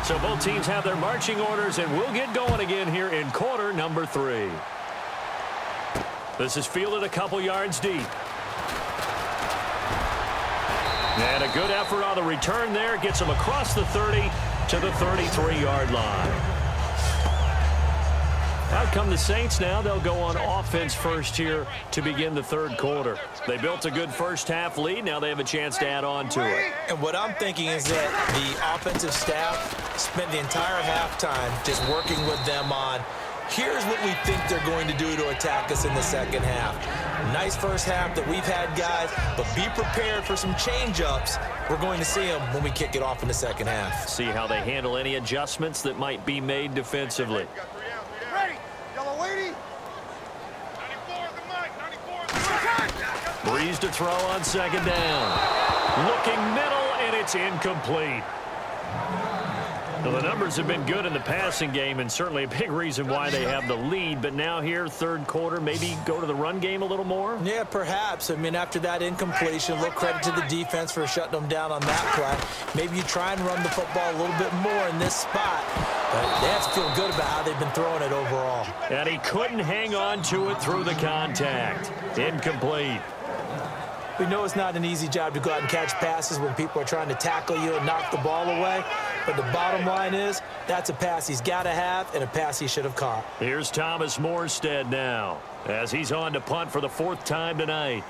So both teams have their marching orders, and we'll get going again here in quarter number 3. This is fielded a couple yards deep. And a good effort on the return there. Gets him across the 30 to the 33-yard line. Out come the Saints now. They'll go on offense first here to begin the third quarter. They built a good first-half lead. Now they have a chance to add on to it. And what I'm thinking is that the offensive staff spent the entire halftime just working with them on, here's what we think they're going to do to attack us in the second half. Nice first half that we've had, guys, but be prepared for some change-ups. We're going to see them when we kick it off in the second half. See how they handle any adjustments that might be made defensively. Breeze to throw on second down. Looking middle, and it's incomplete. Well, the numbers have been good in the passing game, and certainly a big reason why they have the lead. But now here, third quarter, maybe go to the run game a little more? Yeah, perhaps. I mean, after that incompletion, a little credit to the defense for shutting them down on that play. Maybe you try and run the football a little bit more in this spot. But they have to feel good about how they've been throwing it overall. And he couldn't hang on to it through the contact. Incomplete. We know it's not an easy job to go out and catch passes when people are trying to tackle you and knock the ball away. But the bottom line is, that's a pass he's got to have and a pass he should have caught. Here's Thomas Morstead now, as he's on to punt for the 4th time tonight.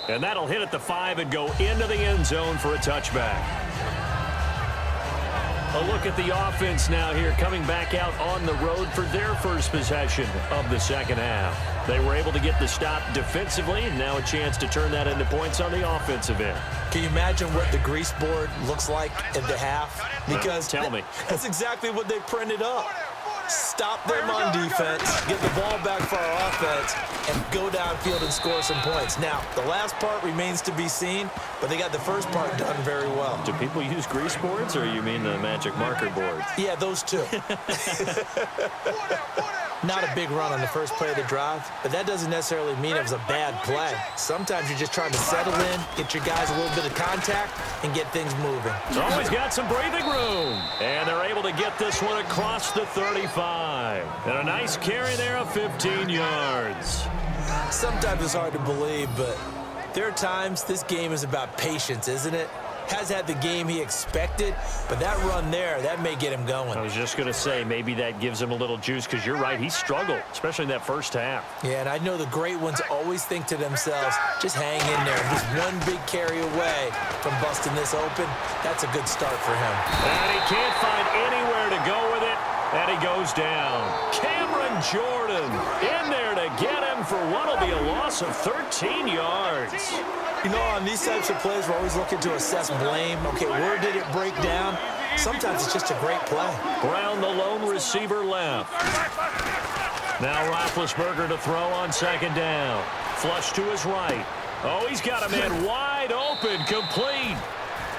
And that'll hit at the 5 and go into the end zone for a touchback. A look at the offense now here, coming back out on the road for their first possession of the second half. They were able to get the stop defensively, and now a chance to turn that into points on the offensive end. Can you imagine what the grease board looks like at the half? Because tell me. That's exactly what they printed up. Stop them on defense, get the ball back for our offense, and go downfield and score some points. Now, the last part remains to be seen, but they got the first part done very well. Do people use grease boards, or you mean the magic marker boards? Yeah, those two. Not a big run on the first play of the drive, but that doesn't necessarily mean it was a bad play. Sometimes you're just trying to settle in, get your guys a little bit of contact, and get things moving. It's always got some breathing room. And they're able to get this one across the 35. And a nice carry there of 15 yards. Sometimes it's hard to believe, but there are times this game is about patience, isn't it? Has had the game he expected, but that run there, that may get him going. I was just going to say, maybe that gives him a little juice, because you're right, he struggled, especially in that first half. Yeah, and I know the great ones always think to themselves, just hang in there. Just one big carry away from busting this open. That's a good start for him. And he can't find anywhere to go with it, and he goes down. Cameron Jordan in there to get him for what will be a loss of 13 yards. You know, on these types of plays, we're always looking to assess blame. Okay, where did it break down? Sometimes it's just a great play. Brown, the lone receiver, left. Now Roethlisberger to throw on second down. Flush to his right. Oh, he's got a man wide open, complete.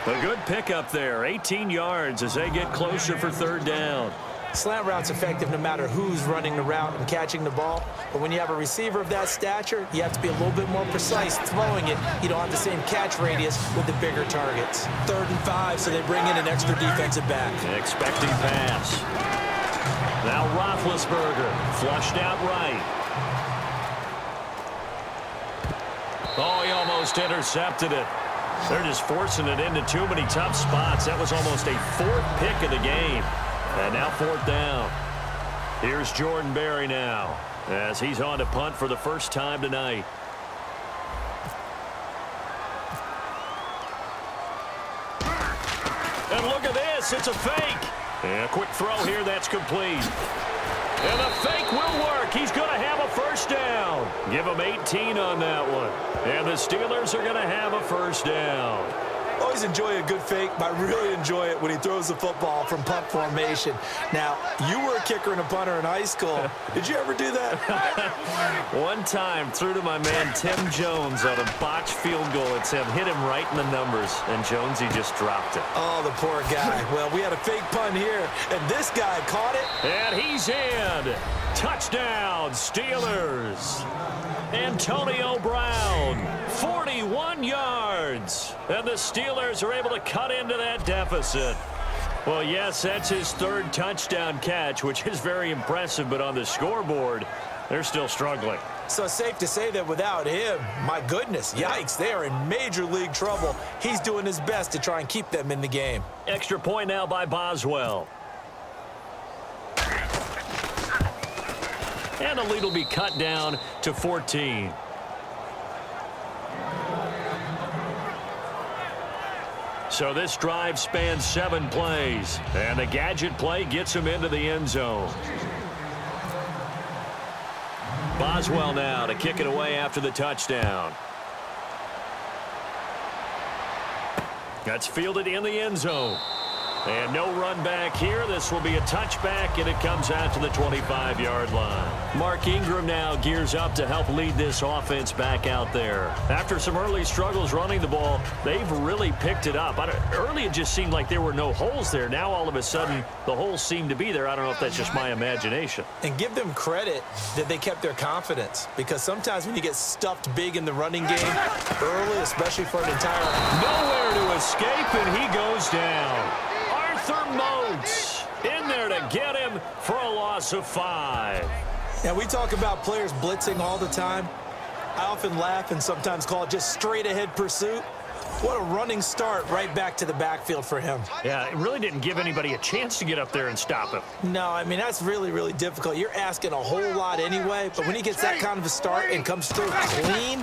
A good pickup there, 18 yards as they get closer for third down. Slant route's effective no matter who's running the route and catching the ball. But when you have a receiver of that stature, you have to be a little bit more precise throwing it. You don't have the same catch radius with the bigger targets. 3rd and 5, so they bring in an extra defensive back. Expecting pass. Now Roethlisberger, flushed out right. Oh, he almost intercepted it. They're just forcing it into too many tough spots. That was almost a 4th pick of the game. And now 4th down. Here's Jordan Berry now, as he's on to punt for the first time tonight. And look at this, it's a fake. And a quick throw here, that's complete. And the fake will work. He's going to have a first down. Give him 18 on that one. And the Steelers are going to have a first down. Oh, always enjoy a good fake, but I really enjoy it when he throws the football from punt formation. Now, you were a kicker and a punter in high school. Did you ever do that? One time, threw to my man Tim Jones on a botched field goal. It said hit him right in the numbers, and Jonesy just dropped it. Oh, the poor guy. Well, we had a fake punt here, and this guy caught it. And he's in. Touchdown, Steelers. Antonio Brown, 41 yards. And the Steelers are able to cut into that deficit. Well, yes, that's his third touchdown catch, which is very impressive, but on the scoreboard, they're still struggling. So it's safe to say that without him, my goodness, yikes, they are in major league trouble. He's doing his best to try and keep them in the game. Extra point now by Boswell. And the lead will be cut down to 14. So this drive spans 7 plays, and the gadget play gets him into the end zone. Boswell now to kick it away after the touchdown. That's fielded in the end zone. And no run back here. This will be a touchback, and it comes out to the 25-yard line. Mark Ingram now gears up to help lead this offense back out there. After some early struggles running the ball, they've really picked it up. Early it just seemed like there were no holes there. Now all of a sudden the holes seem to be there. I don't know if that's just my imagination. And give them credit that they kept their confidence, because sometimes when you get stuffed big in the running game early, especially for an entire... Nowhere to escape, and he goes down. Moats in there to get him for a loss of 5. Now, we talk about players blitzing all the time. I often laugh and sometimes call it just straight-ahead pursuit. What a running start right back to the backfield for him. Yeah, it really didn't give anybody a chance to get up there and stop him. No, I mean, that's really, really difficult. You're asking a whole lot anyway, but when he gets that kind of a start and comes through clean,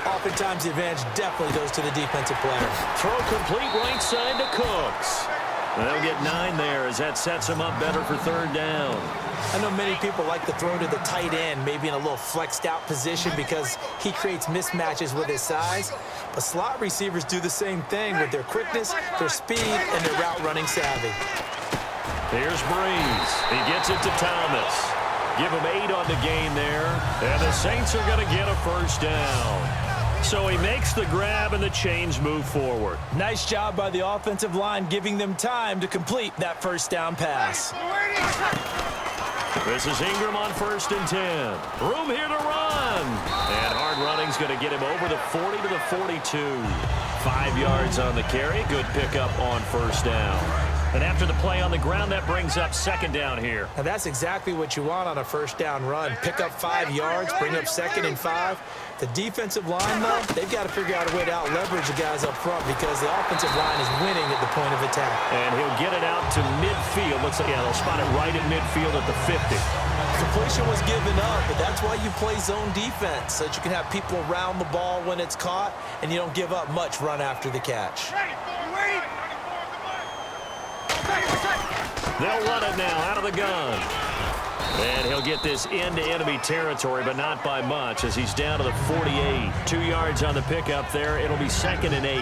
oftentimes the advantage definitely goes to the defensive player. Throw complete right side to Cooks. They'll get 9 there as that sets him up better for 3rd down. I know many people like to throw to the tight end, maybe in a little flexed out position because he creates mismatches with his size. But slot receivers do the same thing with their quickness, their speed, and their route running savvy. Here's Breeze. He gets it to Thomas. Give him 8 on the game there. And the Saints are going to get a 1st down. So he makes the grab and the chains move forward. Nice job by the offensive line, giving them time to complete that 1st down pass. This is Ingram on 1st and 10. Room here to run. And hard running's going to get him over the 40 to the 42. 5 yards on the carry. Good pickup on 1st down. And after the play on the ground, that brings up 2nd down here. And that's exactly what you want on a 1st down run. Pick up 5 yards, bring up 2nd and 5. The defensive line, though, they've got to figure out a way to out-leverage the guys up front because the offensive line is winning at the point of attack. And he'll get it out to midfield. Looks like, yeah, they'll spot it right at midfield at the 50. Completion was given up, but that's why you play zone defense, so that you can have people around the ball when it's caught, and you don't give up much run after the catch. They'll run it now out of the gun. And he'll get this into enemy territory, but not by much as he's down to the 48. 2 yards on the pickup there. It'll be 2nd and 8.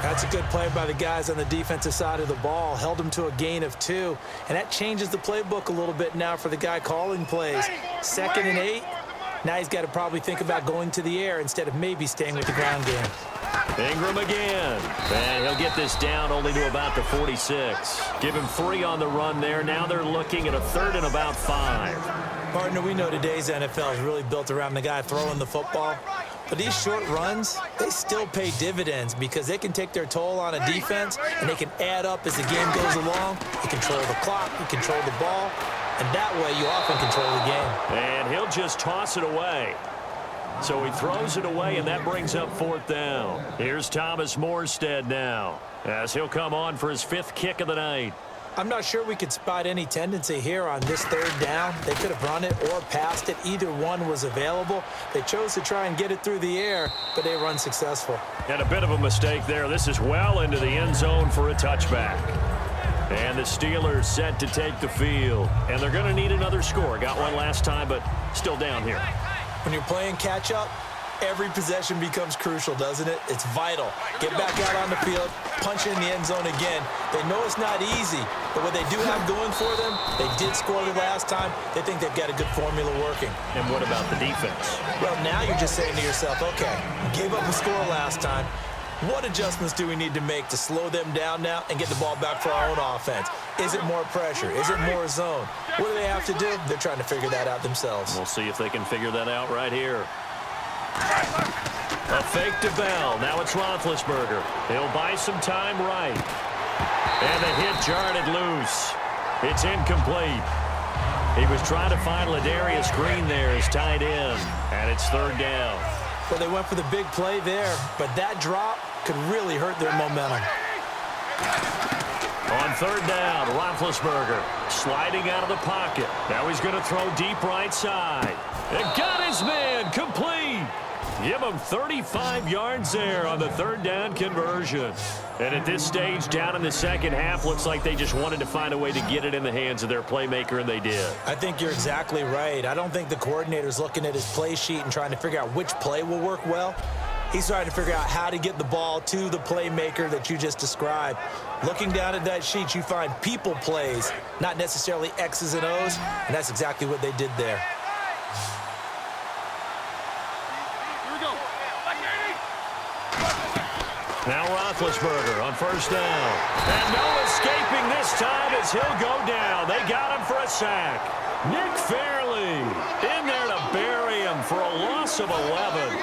That's a good play by the guys on the defensive side of the ball. Held him to a gain of 2. And that changes the playbook a little bit now for the guy calling plays. 2nd and 8. Now he's got to probably think about going to the air instead of maybe staying with the ground game. Ingram again. And he'll get this down only to about the 46. Give him 3 on the run there. Now they're looking at a 3rd and about 5. Partner, we know today's NFL is really built around the guy throwing the football. But these short runs, they still pay dividends because they can take their toll on a defense and they can add up as the game goes along. You control the clock, you control the ball, and that way you often control the game. And he'll just toss it away. So he throws it away, and that brings up 4th down. Here's Thomas Morstead now as he'll come on for his 5th kick of the night. I'm not sure we could spot any tendency here on this 3rd down. They could have run it or passed it. Either one was available. They chose to try and get it through the air, but they were unsuccessful. And a bit of a mistake there. This is well into the end zone for a touchback. And the Steelers set to take the field. And they're going to need another score. Got one last time, but still down here. When you're playing catch-up, Every possession becomes crucial, doesn't it? It's vital. Get back out on the field, punch in the end zone again. They know it's not easy, but what they do have going for them, they did score the last time. They think they've got a good formula working. And what about the defense? Well, now you're just saying to yourself, okay, gave up a score last time. What adjustments do we need to make to slow them down now and get the ball back for our own offense? Is it more pressure? Is it more zone? What do they have to do? They're trying to figure that out themselves. We'll see if they can figure that out right here. A fake to Bell. Now it's Roethlisberger. He'll buy some time right. And the hit jarred it loose. It's incomplete. He was trying to find Ladarius Green there as tight end. And it's third down. Well, they went for the big play there, but that drop could really hurt their momentum. On third down, Roethlisberger sliding out of the pocket. Now he's going to throw deep right side. And got his man complete. Give him 35 yards there on the third down conversion. And at this stage, down in the second half, looks like they just wanted to find a way to get it in the hands of their playmaker, and they did. I think you're exactly right. I don't think the coordinator's looking at his play sheet and trying to figure out which play will work well. He's trying to figure out how to get the ball to the playmaker that you just described. Looking down at that sheet, you find people plays, not necessarily X's and O's, and that's exactly what they did there. Now Roethlisberger on first down. And no escaping this time as he'll go down. They got him for a sack. Nick Fairley in there to bury him for a loss of 11.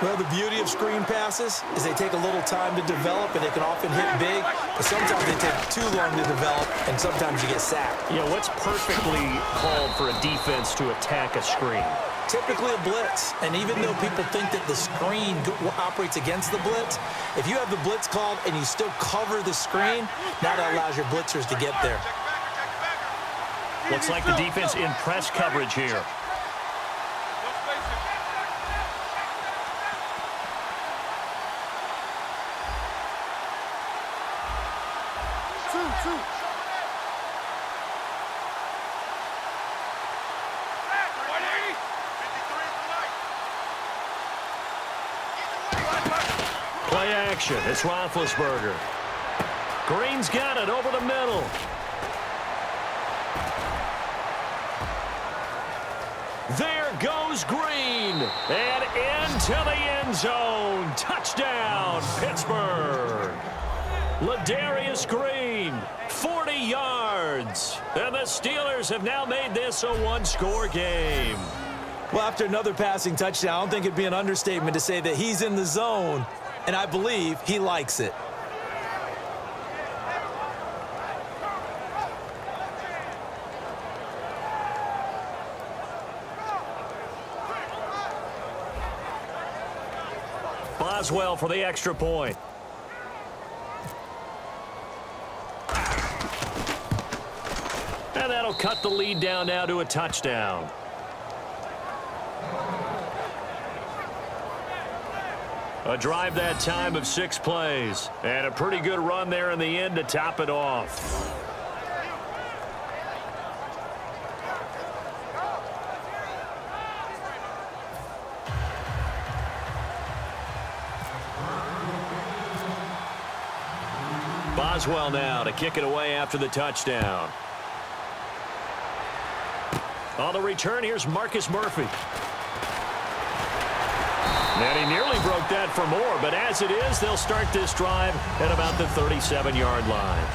Well, the beauty of screen passes is they take a little time to develop, and they can often hit big, but sometimes they take too long to develop, and sometimes you get sacked. You know, what's perfectly called for a defense to attack a screen? Typically a blitz, and even though people think that the screen operates against the blitz, if you have the blitz called and you still cover the screen, now that allows your blitzers to get there. Looks like the defense in press coverage here. Play action. It's Roethlisberger. Green's got it over the middle. There goes Green. And into the end zone. Touchdown, Pittsburgh. Ladarius Green, 40 yards. And the Steelers have now made this a one-score game. Well, after another passing touchdown, I don't think it'd be an understatement to say that he's in the zone, and I believe he likes it. Boswell for the extra point. And that'll cut the lead down now to a touchdown. A drive that time of 6 plays. And a pretty good run there in the end to top it off. Boswell now to kick it away after the touchdown. On the return, here's Marcus Murphy. And he nearly broke that for more, but as it is, they'll start this drive at about the 37-yard line.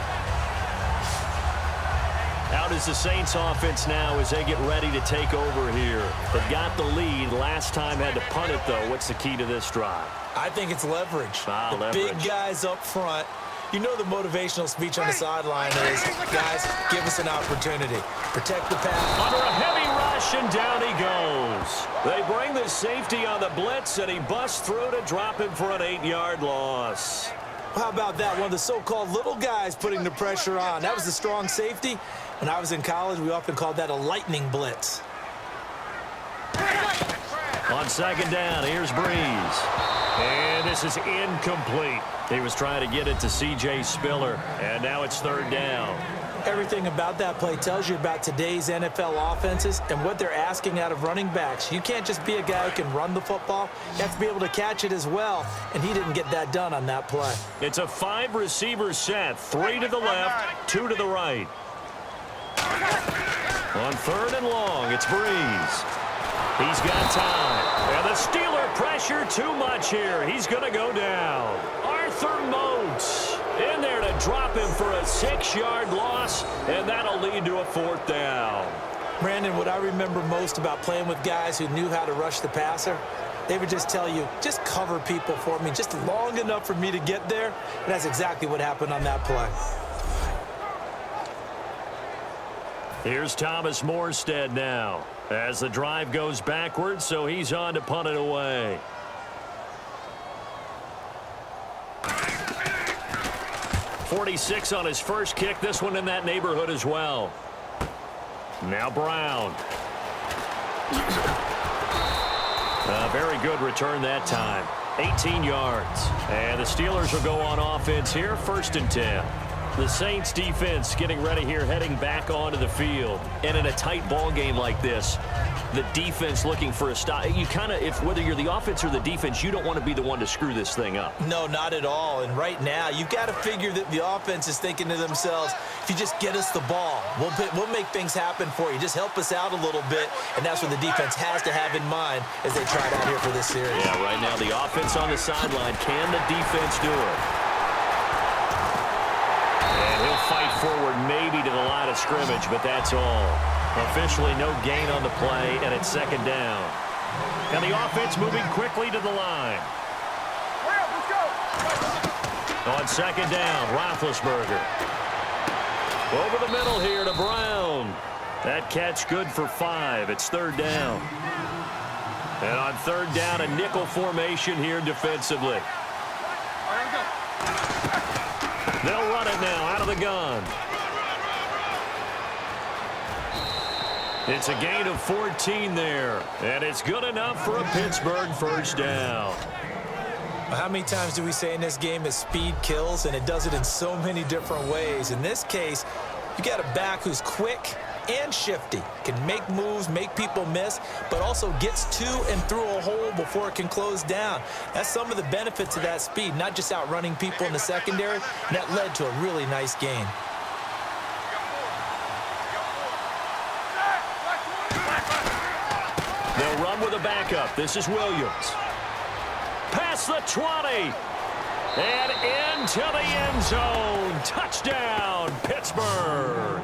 Out is the Saints offense now as they get ready to take over here. They've got the lead. Last time had to punt it, though. What's the key to this drive? I think it's leverage. Leverage. Big guys up front. You know the motivational speech on the sideline is, guys, give us an opportunity. Protect the pass. Under a heavy rush, and down he goes. They bring the safety on the blitz, and he busts through to drop him for an 8-yard loss. How about that? One of the so-called little guys putting the pressure on. That was the strong safety. When I was in college, we often called that a lightning blitz. On second down, here's Breeze. And this is incomplete. He was trying to get it to C.J. Spiller, and now it's third down. Everything about that play tells you about today's NFL offenses and what they're asking out of running backs. You can't just be a guy who can run the football. You have to be able to catch it as well, and he didn't get that done on that play. It's a 5-receiver set, 3 to the left, 2 to the right. On 3rd and long, it's Breeze. He's got time. And the Steeler pressure too much here. He's going to go down. Arthur Moats in there to drop him for a 6-yard loss, and that'll lead to a 4th down. Brandon, what I remember most about playing with guys who knew how to rush the passer, they would just tell you, just cover people for me, just long enough for me to get there. And that's exactly what happened on that play. Here's Thomas Morstead now as the drive goes backwards, so he's on to punt it away. .46 on his first kick. This one in that neighborhood as well. Now Brown. A very good return that time. 18 yards. And the Steelers will go on offense here, 1st and 10. The Saints defense getting ready here, heading back onto the field. And in a tight ball game like this, the defense looking for a stop. You kind of, whether you're the offense or the defense, you don't want to be the one to screw this thing up. No, not at all. And right now, you've got to figure that the offense is thinking to themselves, if you just get us the ball, we'll make things happen for you. Just help us out a little bit. And that's what the defense has to have in mind as they try it out here for this series. Yeah, right now the offense on the sideline. Can the defense do it? And he'll fight forward maybe to the line of scrimmage, but that's all. Officially no gain on the play, and it's 2nd down. And the offense moving quickly to the line. On 2nd down, Roethlisberger. Over the middle here to Brown. That catch good for 5. It's 3rd down. And on 3rd down, a nickel formation here defensively. They'll run it now out of the gun. It's a gain of 14 there, and it's good enough for a Pittsburgh 1st down. How many times do we say in this game that speed kills, and it does it in so many different ways? In this case, you got a back who's quick and shifty, can make moves, make people miss, but also gets to and through a hole before it can close down. That's some of the benefits of that speed, not just outrunning people in the secondary, and that led to a really nice gain. They'll run with a backup. This is Williams. Past the 20. And into the end zone. Touchdown, Pittsburgh.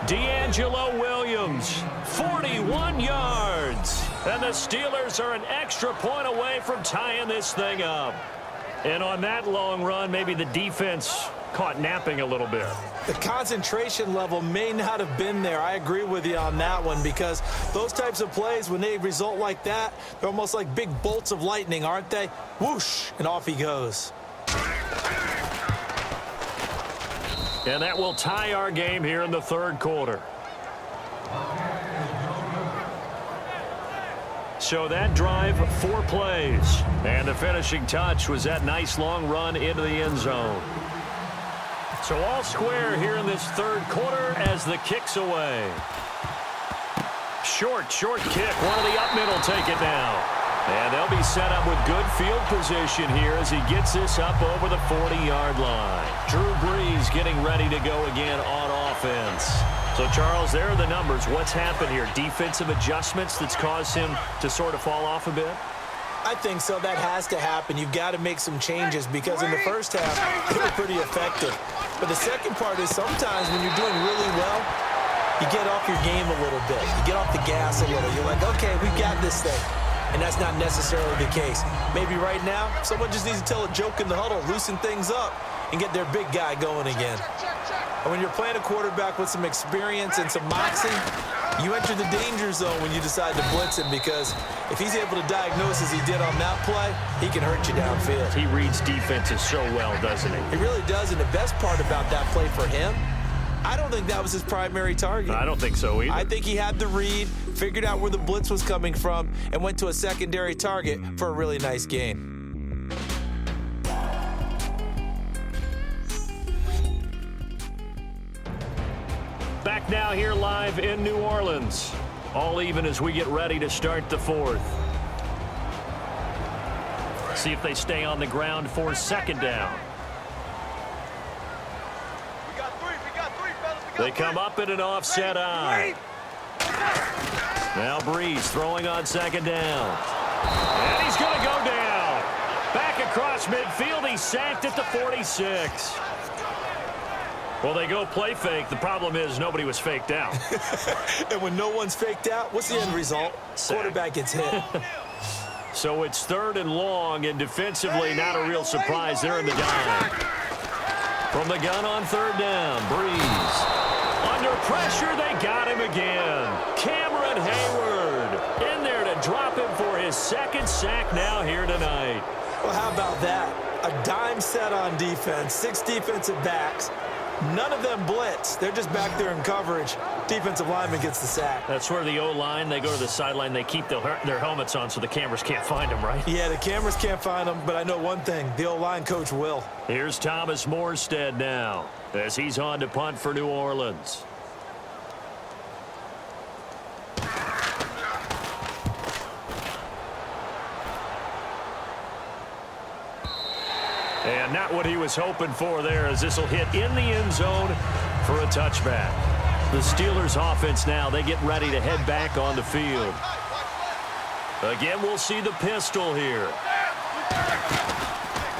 D'Angelo Williams, 41 yards. And the Steelers are an extra point away from tying this thing up. And on that long run, maybe the defense caught napping a little bit. The concentration level may not have been there. I agree with you on that one, because those types of plays, when they result like that, they're almost like big bolts of lightning, aren't they? Whoosh, and off he goes. And that will tie our game here in the 3rd quarter. So that drive, 4 plays. And the finishing touch was that nice long run into the end zone. So all square here in this 3rd quarter as the kick's away. Short kick. One of the up middle take it now. And they'll be set up with good field position here as he gets this up over the 40-yard line. Drew Brees getting ready to go again on offense. So, Charles, there are the numbers. What's happened here? Defensive adjustments that's caused him to sort of fall off a bit? I think so. That has to happen. You've got to make some changes, because in the first half, they were pretty effective. But the second part is sometimes when you're doing really well, you get off your game a little bit. You get off the gas a little. You're like, okay, we've got this thing. And that's not necessarily the case. Maybe right now, someone just needs to tell a joke in the huddle, loosen things up, and get their big guy going again. And when you're playing a quarterback with some experience and some moxie, you enter the danger zone when you decide to blitz him, because if he's able to diagnose as he did on that play, he can hurt you downfield. He reads defenses so well, doesn't he? He really does, and the best part about that play for him, I don't think that was his primary target. I don't think so either. I think he had the read, figured out where the blitz was coming from, and went to a secondary target for a really nice gain. Back now here live in New Orleans. All even as we get ready to start the fourth. See if they stay on the ground for second down. They come up in an offset eye. Now Breeze throwing on second down. And he's going to go down. Back across midfield. He's sacked at the 46. Well, they go play fake. The problem is nobody was faked out. And when no one's faked out, what's the end result? Quarterback gets hit. So it's 3rd and long, and defensively not a real surprise. They're in the dime. From the gun on 3rd down, Breeze. Under pressure, they got him again. Cameron Hayward in there to drop him for his 2nd sack now here tonight. Well, how about that? A dime set on defense, 6 defensive backs. None of them blitz. They're just back there in coverage. Defensive lineman gets the sack. That's where the O-line, they go to the sideline, they keep their helmets on so the cameras can't find them, right? Yeah, the cameras can't find them, but I know one thing. The O-line coach will. Here's Thomas Morstead now as he's on to punt for New Orleans. And not what he was hoping for there, as this will hit in the end zone for a touchback. The Steelers offense now, they get ready to head back on the field. Again, we'll see the pistol here.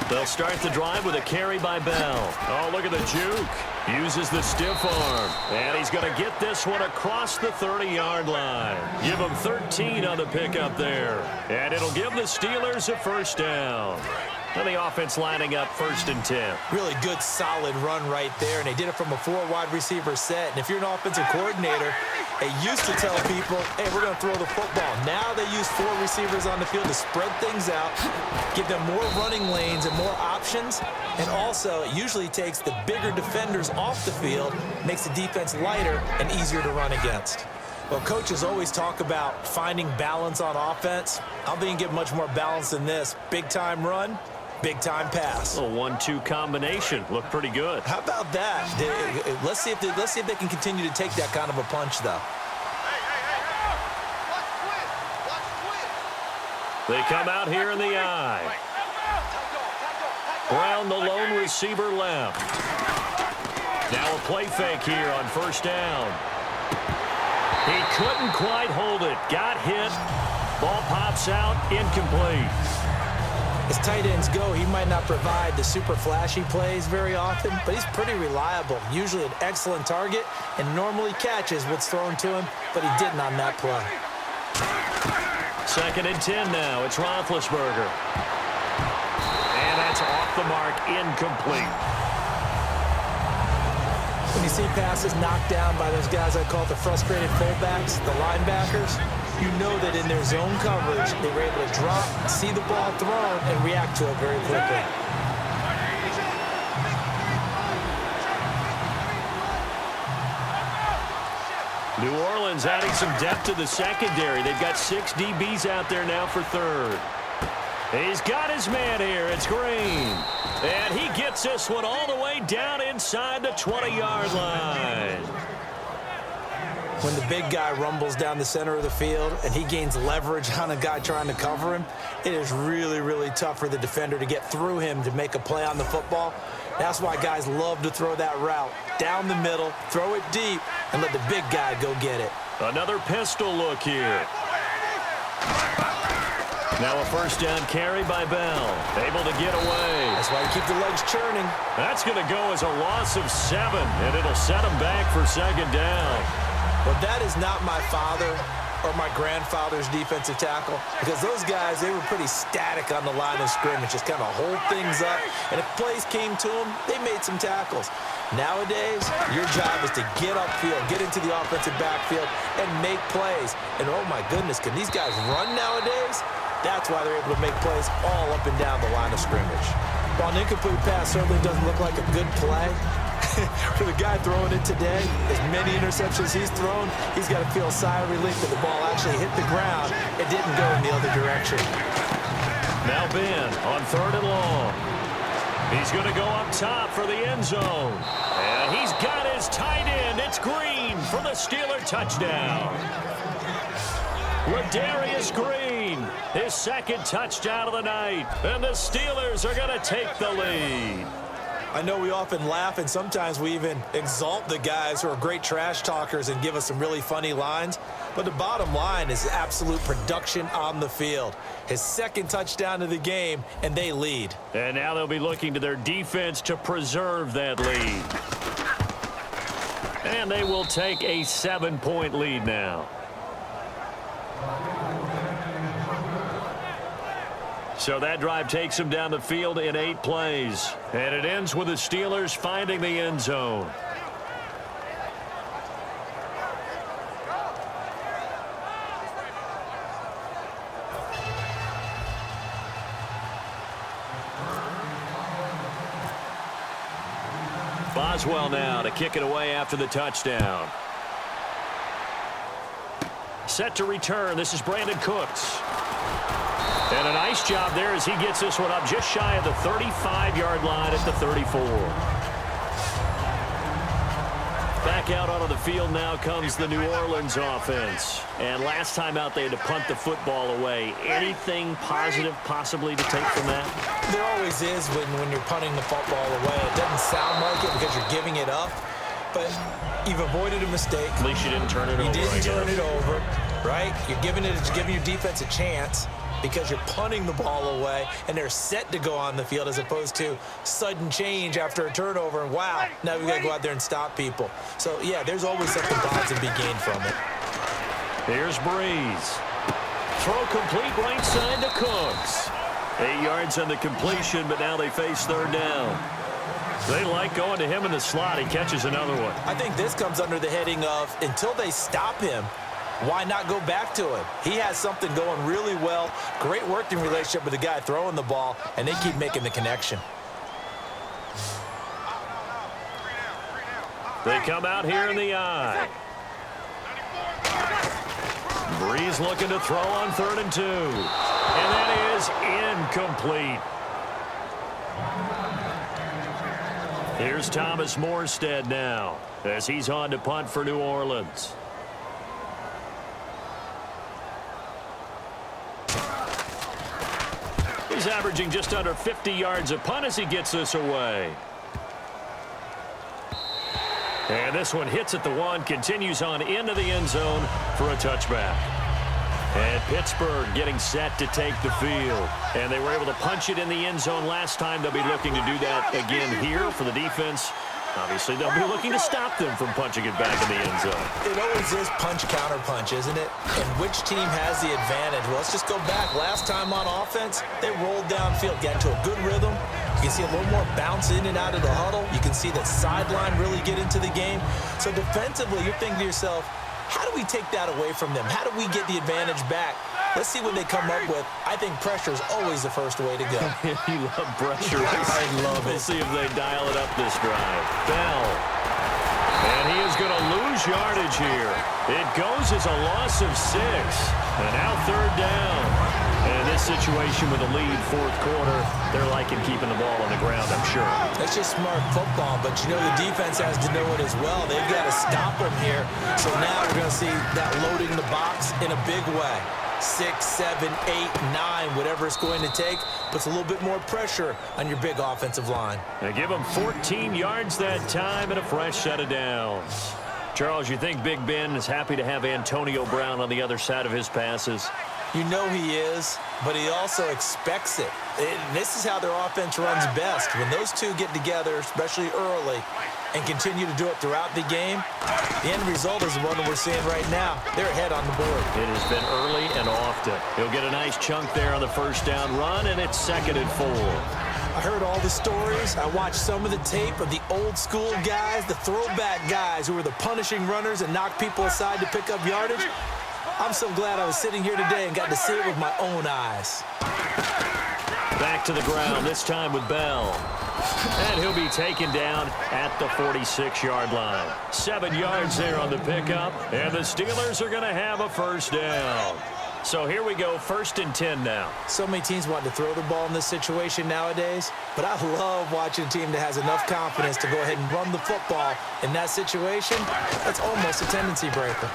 They'll start the drive with a carry by Bell. Oh, look at the juke. Uses the stiff arm. And he's going to get this one across the 30-yard line. Give him 13 on the pickup there. And it'll give the Steelers a 1st down. And the offense lining up 1st and 10. Really good, solid run right there, and they did it from a 4 wide receiver set. And if you're an offensive coordinator, they used to tell people, hey, we're going to throw the football. Now they use 4 receivers on the field to spread things out, give them more running lanes and more options. And also, it usually takes the bigger defenders off the field, makes the defense lighter and easier to run against. Well, coaches always talk about finding balance on offense. I don't think you can get much more balance than this. Big-time run. Big-time pass. A 1-2 combination. Looked pretty good. How about that? Let's see if they can continue to take that kind of a punch, though. They come out here in the eye. Brown, the lone receiver, left. Now a play fake here on 1st down. He couldn't quite hold it. Got hit. Ball pops out. Incomplete. As tight ends go, he might not provide the super flashy plays very often, but he's pretty reliable. Usually an excellent target and normally catches what's thrown to him, but he didn't on that play. 2nd and 10 now. It's Roethlisberger. And that's off the mark. Incomplete. When you see passes knocked down by those guys I call the frustrated fullbacks, the linebackers, you know that in their zone coverage, they were able to drop, see the ball thrown, and react to it very quickly. New Orleans adding some depth to the secondary. They've got 6 DBs out there now for 3rd. He's got his man here. It's Green. And he gets this one all the way down inside the 20-yard line. When the big guy rumbles down the center of the field and he gains leverage on a guy trying to cover him, it is really, really tough for the defender to get through him to make a play on the football. That's why guys love to throw that route. Down the middle, throw it deep, and let the big guy go get it. Another pistol look here. Now a 1st down carry by Bell. Able to get away. That's why you keep the legs churning. That's going to go as a loss of 7, and it'll set him back for 2nd down. Well, that is not my father or my grandfather's defensive tackle, because those guys, they were pretty static on the line of scrimmage, just kind of hold things up, and if plays came to them, they made some tackles. Nowadays, your job is to get upfield, get into the offensive backfield, and make plays. And oh my goodness, can these guys run nowadays? That's why they're able to make plays all up and down the line of scrimmage. While an incomplete pass certainly doesn't look like a good play, for the guy throwing it today, as many interceptions he's thrown, he's got to feel a sigh of relief that the ball actually hit the ground and didn't go in the other direction. Now Ben on 3rd and long. He's going to go up top for the end zone. And he's got his tight end. That's Green for the Steeler touchdown. Ladarius Green, his second touchdown of the night. And the Steelers are going to take the lead. I know we often laugh, and sometimes we even exalt the guys who are great trash talkers and give us some really funny lines. But the bottom line is absolute production on the field. His second touchdown of the game, and they lead. And now they'll be looking to their defense to preserve that lead. And they will take a 7-point lead now. So that drive takes them down the field in 8 plays. And it ends with the Steelers finding the end zone. Boswell now to kick it away after the touchdown. Set to return. This is Brandon Cooks. And a nice job there as he gets this one up just shy of the 35-yard line at the 34. Back out onto the field now comes the New Orleans offense. And last time out they had to punt the football away. Anything positive possibly to take from that? There always is when you're punting the football away. It doesn't sound like it because you're giving it up, but you've avoided a mistake. At least you didn't turn it over. You didn't turn it over, right? You're giving your defense a chance because you're punting the ball away, and they're set to go on the field as opposed to sudden change after a turnover, and wow, now we've got to go out there and stop people. So, yeah, there's always something positive to be gained from it. Here's Breeze. Throw complete right side to Cooks. 8 yards on the completion, but now they face third down. They like going to him in the slot. He catches another one. I think this comes under the heading of until they stop him, why not go back to him? He has something going really well. Great working relationship with the guy throwing the ball, and they keep making the connection. They come out here in the eye. Breeze looking to throw on 3rd and 2. And that is incomplete. Here's Thomas Morstead now as he's on to punt for New Orleans. He's averaging just under 50 yards a punt as he gets this away. And this one hits at the 1, continues on into the end zone for a touchback. And Pittsburgh getting set to take the field. And they were able to punch it in the end zone last time. They'll be looking to do that again here for the defense. Obviously, they'll be looking to stop them from punching it back in the end zone. It always is punch-counter-punch, isn't it? And which team has the advantage? Well, let's just go back. Last time on offense, they rolled downfield, got into a good rhythm. You can see a little more bounce in and out of the huddle. You can see the sideline really get into the game. So defensively, you're thinking to yourself, how do we take that away from them? How do we get the advantage back? Let's see what they come up with. I think pressure is always the first way to go. You love pressure. I love it. We'll see if they dial it up this drive. Bell. And he is going to lose yardage here. It goes as a loss of 6. And now 3rd down. And this situation with a lead 4th quarter, they're liking keeping the ball on the ground, I'm sure. That's just smart football, but you know the defense has to know it as well. They've got to stop them here. So now we're going to see that loading the box in a big way. 6, 7, 8, 9, whatever it's going to take, puts a little bit more pressure on your big offensive line. They give him 14 yards that time and a fresh set of downs. Charles, you think Big Ben is happy to have Antonio Brown on the other side of his passes? You know he is, but he also expects it. This is how their offense runs best. When those two get together, especially early, and continue to do it throughout the game, the end result is the one that we're seeing right now. They're ahead on the board. It has been early and often. He'll get a nice chunk there on the 1st down run, and it's 2nd and 4. I heard all the stories. I watched some of the tape of the old school guys, the throwback guys who were the punishing runners and knocked people aside to pick up yardage. I'm so glad I was sitting here today and got to see it with my own eyes. Back to the ground, this time with Bell. And he'll be taken down at the 46-yard line. 7 yards there on the pickup, and the Steelers are going to have a 1st down. So here we go, 1st and 10 now. So many teams want to throw the ball in this situation nowadays, but I love watching a team that has enough confidence to go ahead and run the football in that situation. That's almost a tendency breaker.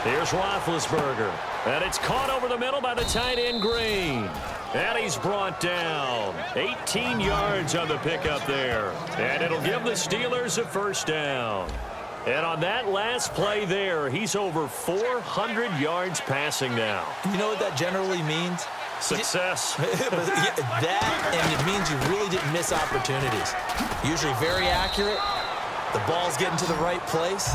Here's Roethlisberger, and it's caught over the middle by the tight end Green. And he's brought down. 18 yards on the pickup there. And it'll give the Steelers a 1st down. And on that last play there, he's over 400 yards passing now. You know what that generally means? Success. That, and it means you really didn't miss opportunities. Usually very accurate. The ball's getting to the right place.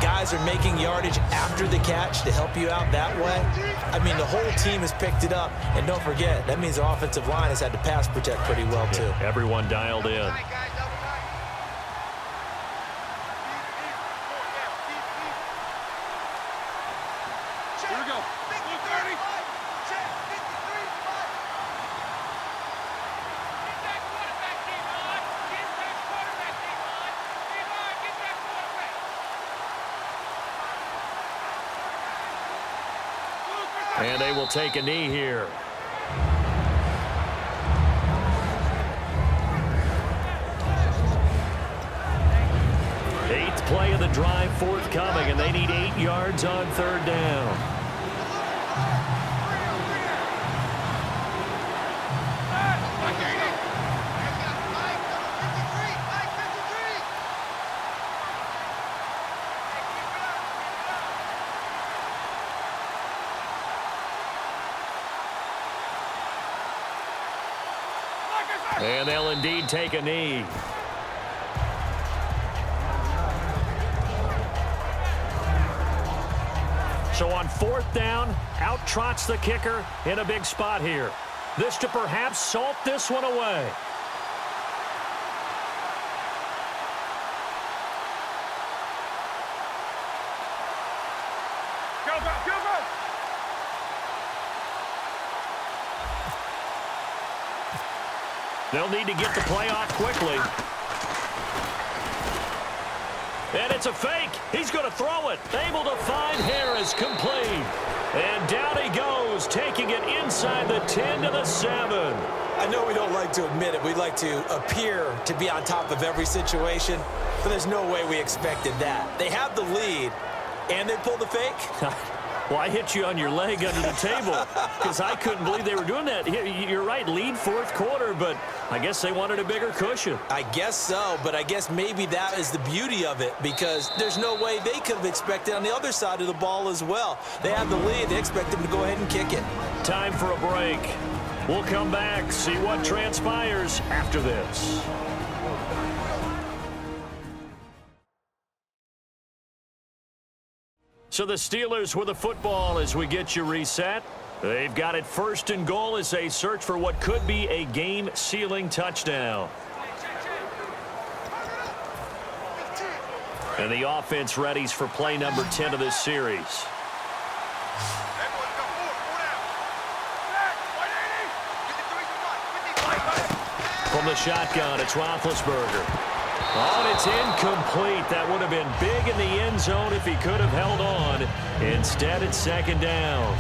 Guys are making yardage after the catch to help you out that way. I mean, the whole team has picked it up. And don't forget, that means the offensive line has had to pass protect pretty well, too. Yeah, everyone dialed in. Here we go. 30. And they will take a knee here. Eighth play of the drive forthcoming, and they need 8 yards on 3rd down. And they'll indeed take a knee. So on 4th down, out trots the kicker in a big spot here. This to perhaps salt this one away. Go, go, go, go. They'll need to get the play off quickly. And it's a fake. He's going to throw it. Able to find Harris, complete. And down he goes, taking it inside the 10 to the 7. I know we don't like to admit it. We'd like to appear to be on top of every situation, but there's no way we expected that. They have the lead, and they pull the fake. Well, I hit you on your leg under the table because I couldn't believe they were doing that. You're right, lead 4th quarter, but I guess they wanted a bigger cushion. I guess so, but I guess maybe that is the beauty of it because there's no way they could have expected on the other side of the ball as well. They have the lead. They expect them to go ahead and kick it. Time for a break. We'll come back, see what transpires after this. So the Steelers with the football as we get you reset. They've got it 1st and goal as they search for what could be a game-sealing touchdown. And the offense readies for play number 10 of this series. From the shotgun, it's Roethlisberger. Oh, and it's incomplete. That would have been big in the end zone if he could have held on. Instead, it's 2nd down.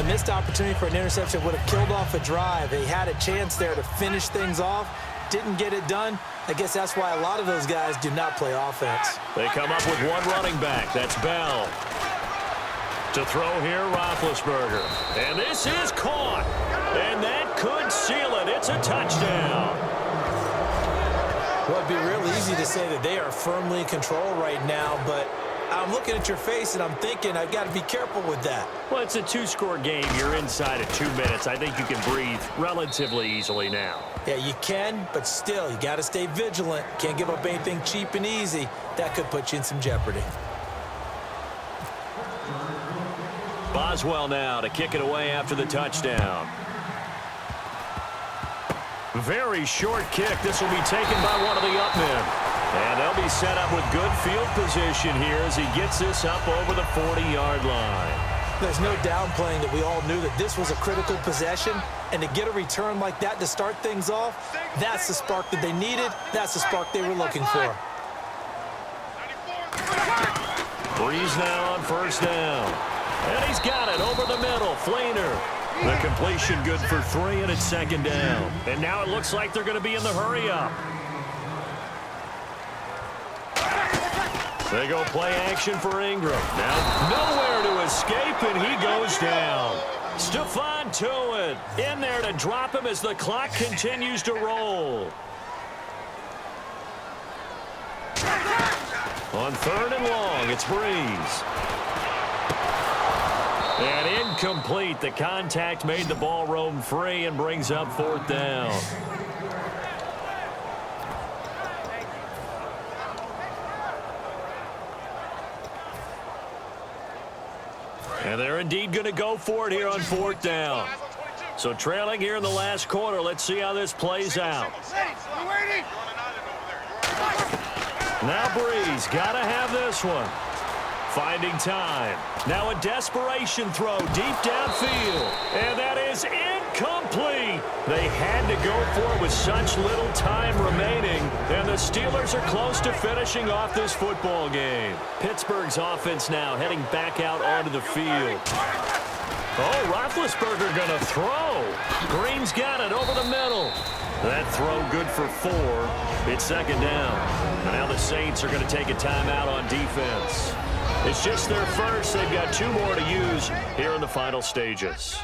A missed opportunity for an interception would have killed off a drive. They had a chance there to finish things off. Didn't get it done. I guess that's why a lot of those guys do not play offense. They come up with one running back. That's Bell. To throw here, Roethlisberger. And this is caught. And that could seal it. It's a touchdown. Well, it'd be real easy to say that they are firmly in control right now, but I'm looking at your face and I'm thinking I've got to be careful with that. Well, it's a 2-score game. You're inside of 2 minutes. I think you can breathe relatively easily now. Yeah, you can, but still, you got to stay vigilant. Can't give up anything cheap and easy. That could put you in some jeopardy. Boswell now to kick it away after the touchdown. Very short kick. This will be taken by one of the up men. And they'll be set up with good field position here as he gets this up over the 40-yard line. There's no downplaying that we all knew that this was a critical possession, and to get a return like that to start things off, that's the spark that they needed. That's the spark they were looking for. Breeze now on 1st down. And he's got it over the middle. Fleener. The completion good for 3, and it's second down. And now it looks like they're going to be in the hurry-up. They go play action for Ingram. Now nowhere to escape, and he goes down. Stephon Tuitt in there to drop him as the clock continues to roll. On 3rd and long, it's Breeze. And incomplete. The contact made the ball roam free and brings up 4th down. And they're indeed going to go for it here on 4th down. So trailing here in the last quarter. Let's see how this plays out. Now Breeze got to have this one. Finding time. Now a desperation throw deep downfield. And that is incomplete. They had to go for it with such little time remaining. And the Steelers are close to finishing off this football game. Pittsburgh's offense now heading back out onto the field. Oh, Roethlisberger going to throw. Green's got it over the middle. That throw good for 4. It's second down. And now the Saints are going to take a timeout on defense. It's just their first. They've got 2 more to use here in the final stages.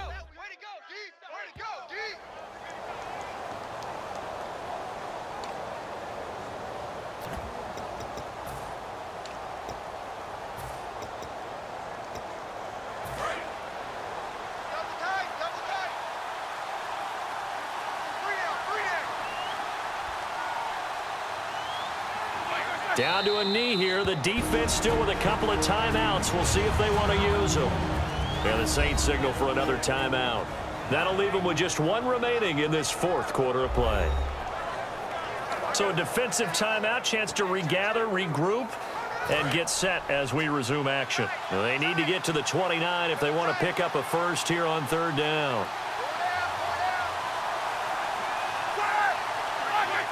Down to a knee here. The defense still with a couple of timeouts. We'll see if they want to use them. And the Saints signal for another timeout. That'll leave them with just 1 remaining in this 4th quarter of play. So a defensive timeout, chance to regather, regroup, and get set as we resume action. Now they need to get to the 29 if they want to pick up a first here on 3rd down.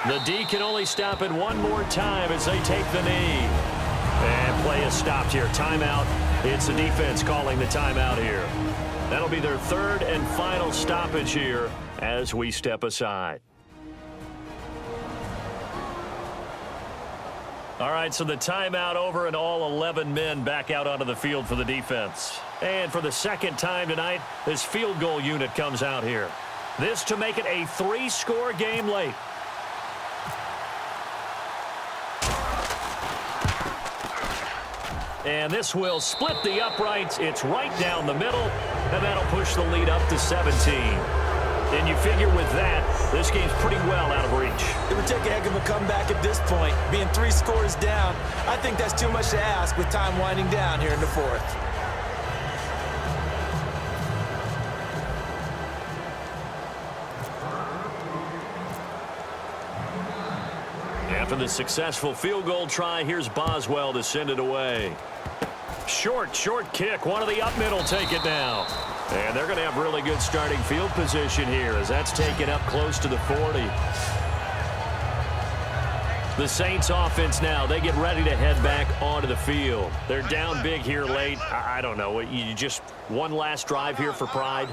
The D can only stop it 1 more time as they take the knee. And play is stopped here. Timeout. It's the defense calling the timeout here. That'll be their 3rd and final stoppage here as we step aside. All right, so the timeout over and all 11 men back out onto the field for the defense. And for the 2nd time tonight, this field goal unit comes out here. This to make it a 3-score game late. And this will split the uprights. It's right down the middle, and that'll push the lead up to 17. And you figure with that, this game's pretty well out of reach. It would take a heck of a comeback at this point. Being 3 scores down, I think that's too much to ask with time winding down here in the 4th. After the successful field goal try, here's Boswell to send it away. Short kick. One of the up middle take it now. And they're going to have really good starting field position here as that's taken up close to the 40. The Saints offense now, they get ready to head back onto the field. They're down big here late. I don't know. You just one last drive here for pride?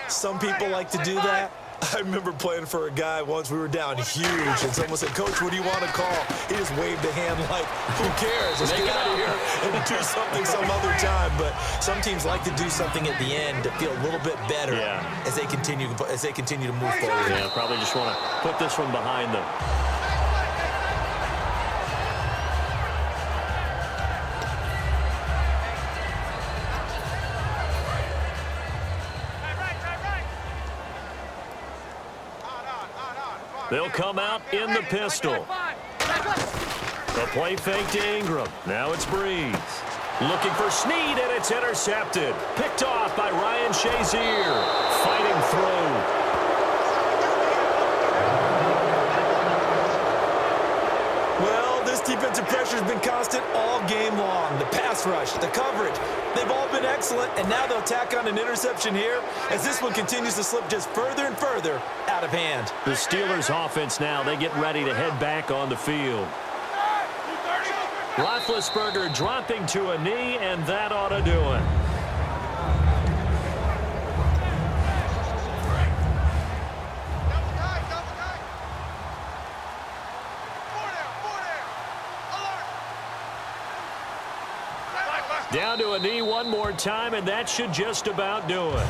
Some people like to do that. I remember playing for a guy once. We were down huge, and someone said, "Coach, what do you want to call?" He just waved a hand like, "Who cares? Let's get out of here and do something some other time." But some teams like to do something at the end to feel a little bit better as they continue to move forward. Yeah, probably just want to put this one behind them. They'll come out in the pistol. The play fake to Ingram. Now it's Breeze. Looking for Snead, and it's intercepted. Picked off by Ryan Shazier. Fighting through. Well, this defensive pressure has been constant all game long. The pass rush, the coverage, they've all been excellent, and now they'll tack on an interception here as this one continues to slip just further and further out of hand. The Steelers offense now, they get ready to head back on the field. Roethlisberger dropping to a knee, and that ought to do it. Down to a knee one more time, and that should just about do it.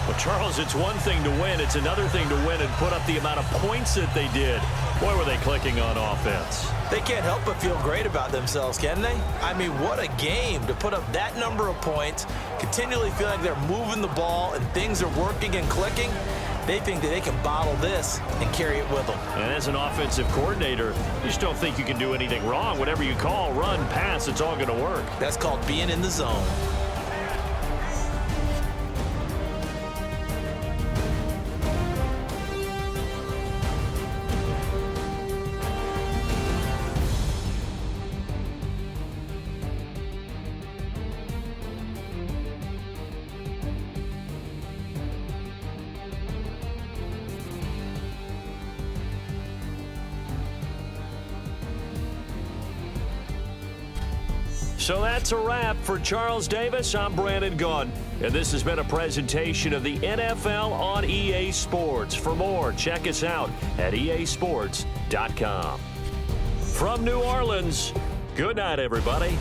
Well, Charles, it's one thing to win. It's another thing to win and put up the amount of points that they did. Boy, were they clicking on offense. They can't help but feel great about themselves, can they? I mean, what a game to put up that number of points, continually feel like they're moving the ball and things are working and clicking. They think that they can bottle this and carry it with them. And as an offensive coordinator, you just don't think you can do anything wrong. Whatever you call, run, pass, it's all going to work. That's called being in the zone. So that's a wrap for Charles Davis. I'm Brandon Gaudin, and this has been a presentation of the NFL on EA Sports. For more, check us out at easports.com. From New Orleans, good night, everybody.